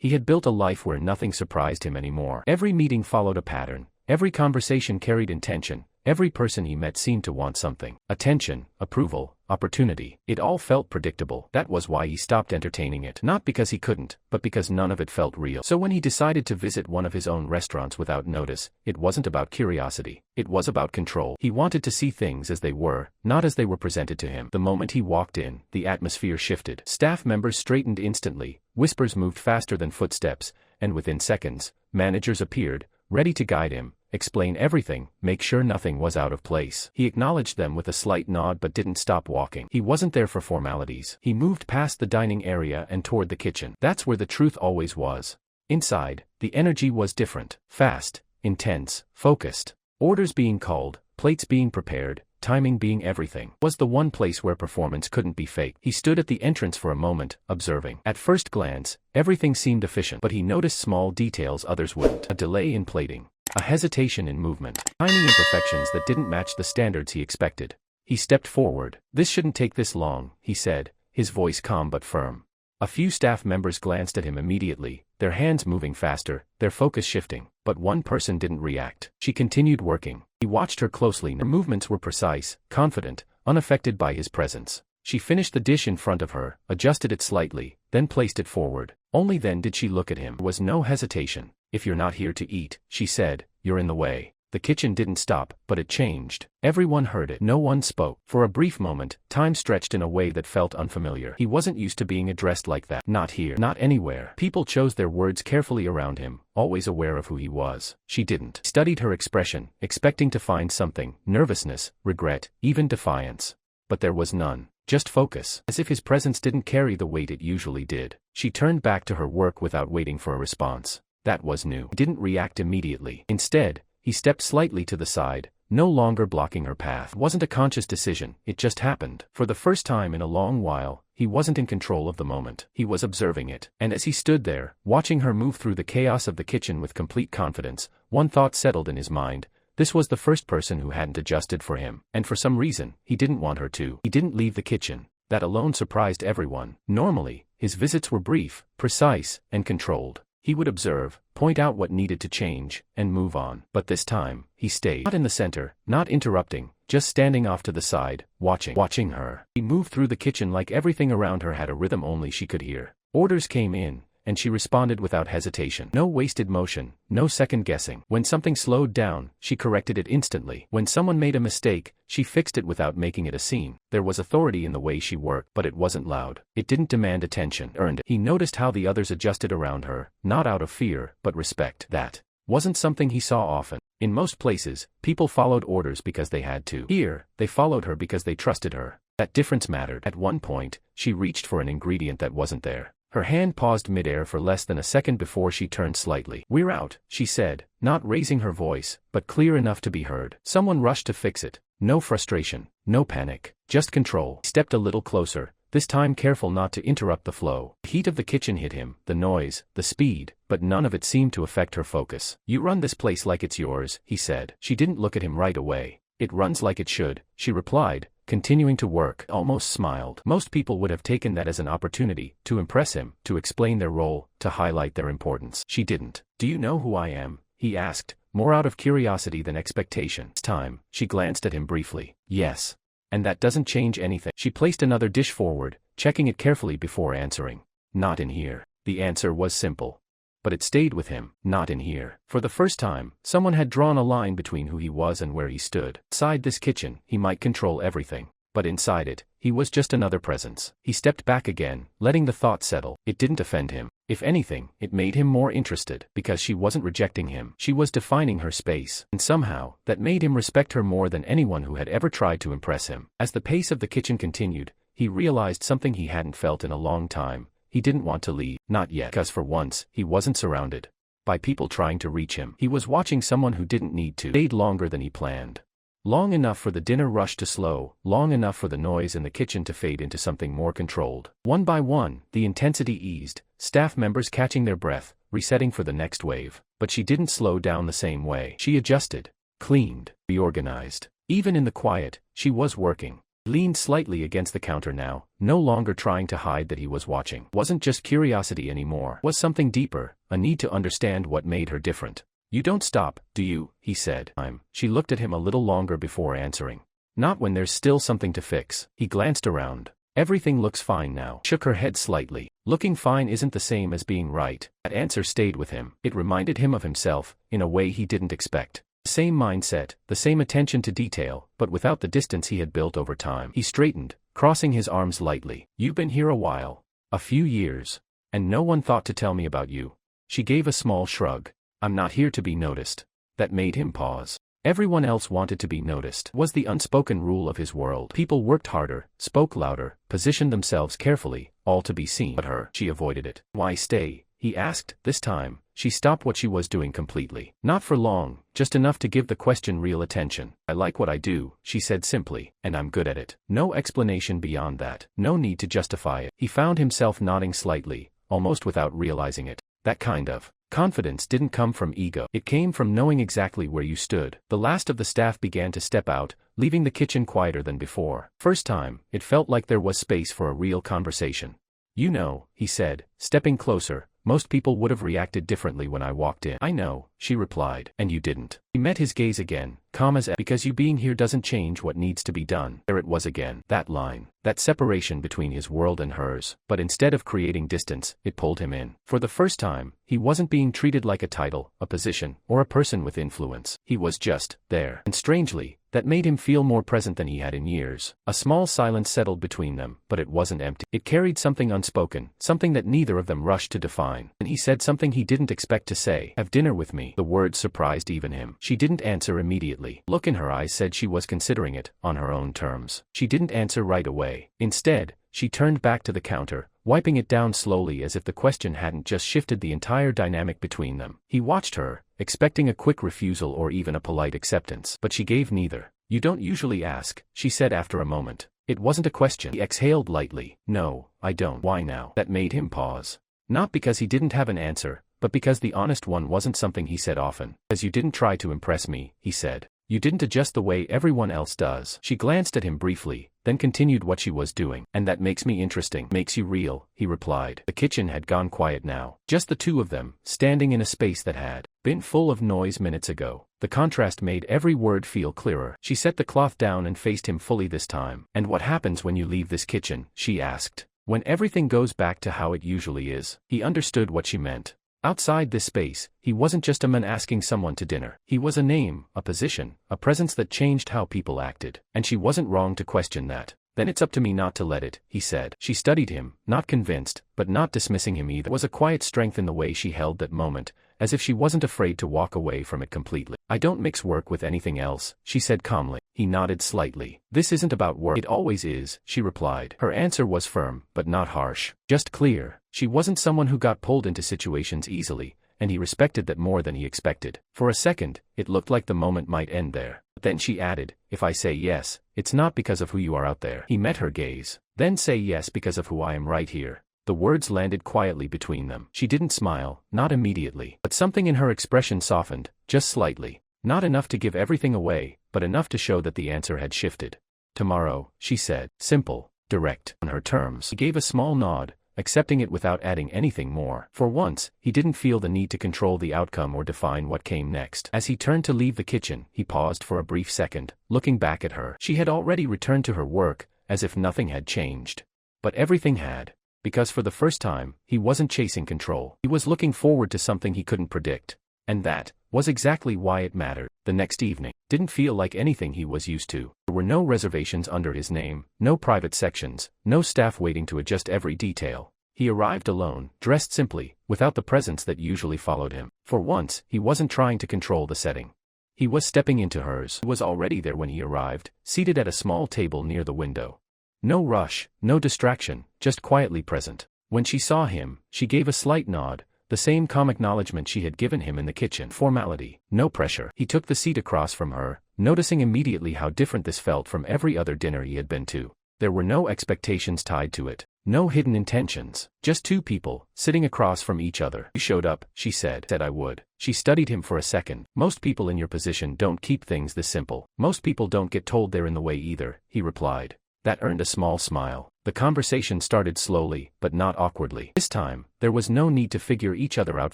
He had built a life where nothing surprised him anymore. Every meeting followed a pattern. Every conversation carried intention. Every person he met seemed to want something. Attention, approval, opportunity. It all felt predictable. That was why he stopped entertaining it. Not because he couldn't, but because none of it felt real. So when he decided to visit one of his own restaurants without notice, it wasn't about curiosity. It was about control. He wanted to see things as they were, not as they were presented to him. The moment he walked in, the atmosphere shifted. Staff members straightened instantly, whispers moved faster than footsteps, and within seconds, managers appeared, ready to guide him, explain everything, make sure nothing was out of place. He acknowledged them with a slight nod but didn't stop walking. He wasn't there for formalities. He moved past the dining area and toward the kitchen. That's where the truth always was. Inside, the energy was different, fast, intense, focused. Orders being called, plates being prepared, timing being everything. It was the one place where performance couldn't be faked. He stood at the entrance for a moment, observing. At first glance, everything seemed efficient, but he noticed small details others wouldn't. A delay in plating. A hesitation in movement. Tiny imperfections that didn't match the standards he expected. He stepped forward. "This shouldn't take this long," he said, his voice calm but firm. A few staff members glanced at him immediately, their hands moving faster, their focus shifting, but one person didn't react. She continued working. He watched her closely. Her movements were precise, confident, unaffected by his presence. She finished the dish in front of her, adjusted it slightly, then placed it forward. Only then did she look at him. There was no hesitation. "If you're not here to eat," she said, "you're in the way." The kitchen didn't stop, but it changed. Everyone heard it. No one spoke. For a brief moment, time stretched in a way that felt unfamiliar. He wasn't used to being addressed like that. Not here. Not anywhere. People chose their words carefully around him, always aware of who he was. She didn't. He studied her expression, expecting to find something, nervousness, regret, even defiance. But there was none. Just focus. As if his presence didn't carry the weight it usually did. She turned back to her work without waiting for a response. That was new. He didn't react immediately. Instead, he stepped slightly to the side, no longer blocking her path. It wasn't a conscious decision, it just happened. For the first time in a long while, he wasn't in control of the moment. He was observing it. And as he stood there, watching her move through the chaos of the kitchen with complete confidence, one thought settled in his mind. This was the first person who hadn't adjusted for him. And for some reason, he didn't want her to. He didn't leave the kitchen. That alone surprised everyone. Normally, his visits were brief, precise, and controlled. He would observe, point out what needed to change, and move on. But this time, he stayed. Not in the center, not interrupting, just standing off to the side, watching her. He moved through the kitchen like everything around her had a rhythm only she could hear. Orders came in, and she responded without hesitation. No wasted motion, no second guessing. When something slowed down, she corrected it instantly. When someone made a mistake, she fixed it without making it a scene. There was authority in the way she worked, but it wasn't loud. It didn't demand attention, earned it. He noticed how the others adjusted around her, not out of fear, but respect. That wasn't something he saw often. In most places, people followed orders because they had to. Here, they followed her because they trusted her. That difference mattered. At one point, she reached for an ingredient that wasn't there. Her hand paused midair for less than a second before she turned slightly. "We're out," she said, not raising her voice, but clear enough to be heard. Someone rushed to fix it. No frustration, no panic, just control. He stepped a little closer, this time careful not to interrupt the flow. The heat of the kitchen hit him, the noise, the speed, but none of it seemed to affect her focus. "You run this place like it's yours," he said. She didn't look at him right away. "It runs like it should," she replied, continuing to work. Almost smiled. Most people would have taken that as an opportunity to impress him, to explain their role, to highlight their importance. She didn't. "Do you know who I am?" he asked, more out of curiosity than expectation. This time, she glanced at him briefly. "Yes. And that doesn't change anything." She placed another dish forward, checking it carefully before answering. "Not in here." The answer was simple. But it stayed with him. Not in here. For the first time, someone had drawn a line between who he was and where he stood. Outside this kitchen, he might control everything. But inside it, he was just another presence. He stepped back again, letting the thought settle. It didn't offend him. If anything, it made him more interested, because she wasn't rejecting him. She was defining her space. And somehow, that made him respect her more than anyone who had ever tried to impress him. As the pace of the kitchen continued, he realized something he hadn't felt in a long time. He didn't want to leave, not yet, because for once, he wasn't surrounded by people trying to reach him. He was watching someone who didn't need to. Stayed longer than he planned. Long enough for the dinner rush to slow, long enough for the noise in the kitchen to fade into something more controlled. One by one, the intensity eased, staff members catching their breath, resetting for the next wave. But she didn't slow down the same way. She adjusted, cleaned, reorganized. Even in the quiet, she was working. Leaned slightly against the counter now, no longer trying to hide that he was watching. Wasn't just curiosity anymore. Was something deeper, a need to understand what made her different. "You don't stop, do you?" he said. She looked at him a little longer before answering. "Not when there's still something to fix." He glanced around. "Everything looks fine now." Shook her head slightly. Looking fine isn't the same as being right. That answer stayed with him. It reminded him of himself, in a way he didn't expect. The same mindset, the same attention to detail, but without the distance he had built over time. He straightened, crossing his arms lightly. "You've been here a while. A few years. And no one thought to tell me about you." She gave a small shrug. "I'm not here to be noticed." That made him pause. Everyone else wanted to be noticed. Was the unspoken rule of his world. People worked harder, spoke louder, positioned themselves carefully, all to be seen. But her, she avoided it. "Why stay?" he asked. This time, she stopped what she was doing completely. "Not for long, just enough to give the question real attention." "I like what I do," she said simply, "and I'm good at it." No explanation beyond that. No need to justify it. He found himself nodding slightly, almost without realizing it. That kind of confidence didn't come from ego. It came from knowing exactly where you stood. The last of the staff began to step out, leaving the kitchen quieter than before. First time, it felt like there was space for a real conversation. "You know," he said, stepping closer, "most people would have reacted differently when I walked in." "I know," she replied. "And you didn't." He met his gaze again, calm as ever. "Because you being here doesn't change what needs to be done." There it was again. That line. That separation between his world and hers. But instead of creating distance, it pulled him in. For the first time, he wasn't being treated like a title, a position, or a person with influence. He was just there. And strangely, that made him feel more present than he had in years. A small silence settled between them, but it wasn't empty. It carried something unspoken, something that neither of them rushed to define. And he said something he didn't expect to say. "Have dinner with me." The word surprised even him. She didn't answer immediately. Look in her eyes said she was considering it, on her own terms. She didn't answer right away. Instead, she turned back to the counter, wiping it down slowly as if the question hadn't just shifted the entire dynamic between them. He watched her, expecting a quick refusal or even a polite acceptance. But she gave neither. "You don't usually ask," she said after a moment. It wasn't a question. He exhaled lightly. "No, I don't." "Why now?" That made him pause. Not because he didn't have an answer, but because the honest one wasn't something he said often. "Because you didn't try to impress me," he said. "You didn't adjust the way everyone else does." She glanced at him briefly, then continued what she was doing. "And that makes me interesting." "Makes you real," he replied. The kitchen had gone quiet now. Just the two of them, standing in a space that had been full of noise minutes ago. The contrast made every word feel clearer. She set the cloth down and faced him fully this time. "And what happens when you leave this kitchen?" she asked. "When everything goes back to how it usually is." He understood what she meant. Outside this space, he wasn't just a man asking someone to dinner. He was a name, a position, a presence that changed how people acted. And she wasn't wrong to question that. "Then it's up to me not to let it," he said. She studied him, not convinced, but not dismissing him either. There was a quiet strength in the way she held that moment, as if she wasn't afraid to walk away from it completely. "I don't mix work with anything else," she said calmly. He nodded slightly. "This isn't about work." "It always is," she replied. Her answer was firm, but not harsh. Just clear. She wasn't someone who got pulled into situations easily, and he respected that more than he expected. For a second, it looked like the moment might end there. But then she added, "If I say yes, it's not because of who you are out there." He met her gaze. "Then say yes because of who I am right here." The words landed quietly between them. She didn't smile, not immediately. But something in her expression softened, just slightly. Not enough to give everything away, but enough to show that the answer had shifted. "Tomorrow," she said. Simple, direct, on her terms. He gave a small nod, accepting it without adding anything more. For once, he didn't feel the need to control the outcome or define what came next. As he turned to leave the kitchen, he paused for a brief second, looking back at her. She had already returned to her work, as if nothing had changed. But everything had. Because for the first time, he wasn't chasing control. He was looking forward to something he couldn't predict. And that was exactly why it mattered. The next evening didn't feel like anything he was used to. There were no reservations under his name, no private sections, no staff waiting to adjust every detail. He arrived alone, dressed simply, without the presence that usually followed him. For once, he wasn't trying to control the setting. He was stepping into hers. He was already there when he arrived, seated at a small table near the window. No rush, no distraction, just quietly present. When she saw him, she gave a slight nod, the same calm acknowledgement she had given him in the kitchen. Formality, no pressure. He took the seat across from her, noticing immediately how different this felt from every other dinner he had been to. There were no expectations tied to it, no hidden intentions, just two people, sitting across from each other. "You showed up," she said I would. She studied him for a second. "Most people in your position don't keep things this simple. Most people don't get told they're in the way either," he replied. That earned a small smile. The conversation started slowly, but not awkwardly. This time, there was no need to figure each other out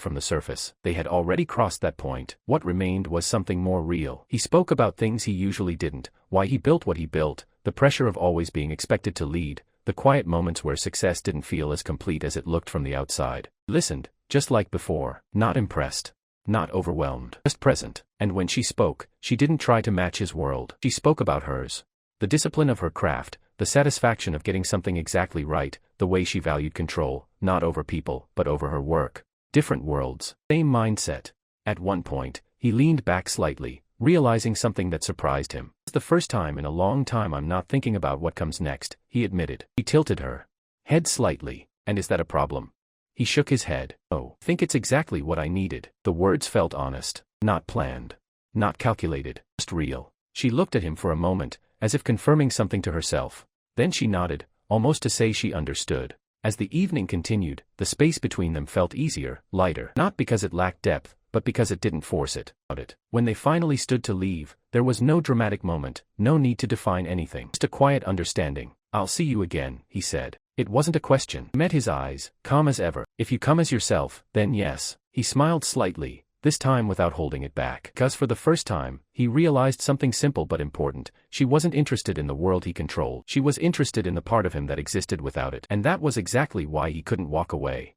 from the surface. They had already crossed that point. What remained was something more real. He spoke about things he usually didn't, why he built what he built, the pressure of always being expected to lead, the quiet moments where success didn't feel as complete as it looked from the outside. He listened, just like before, not impressed, not overwhelmed, just present. And when she spoke, she didn't try to match his world. She spoke about hers. The discipline of her craft, the satisfaction of getting something exactly right, the way she valued control, not over people, but over her work. Different worlds, same mindset. At one point, he leaned back slightly, realizing something that surprised him. It's the first time in a long time I'm not thinking about what comes next, he admitted. He tilted her head slightly. And is that a problem? He shook his head. Oh, I think it's exactly what I needed. The words felt honest, not planned, not calculated, just real. She looked at him for a moment, as if confirming something to herself. Then she nodded, almost to say she understood. As the evening continued, the space between them felt easier, lighter. Not because it lacked depth, but because it didn't force it. When they finally stood to leave, there was no dramatic moment, no need to define anything. Just a quiet understanding. I'll see you again, he said. It wasn't a question. He met his eyes, calm as ever. If you come as yourself, then yes. He smiled slightly, this time without holding it back. Because for the first time, he realized something simple but important. She wasn't interested in the world he controlled. She was interested in the part of him that existed without it. And that was exactly why he couldn't walk away.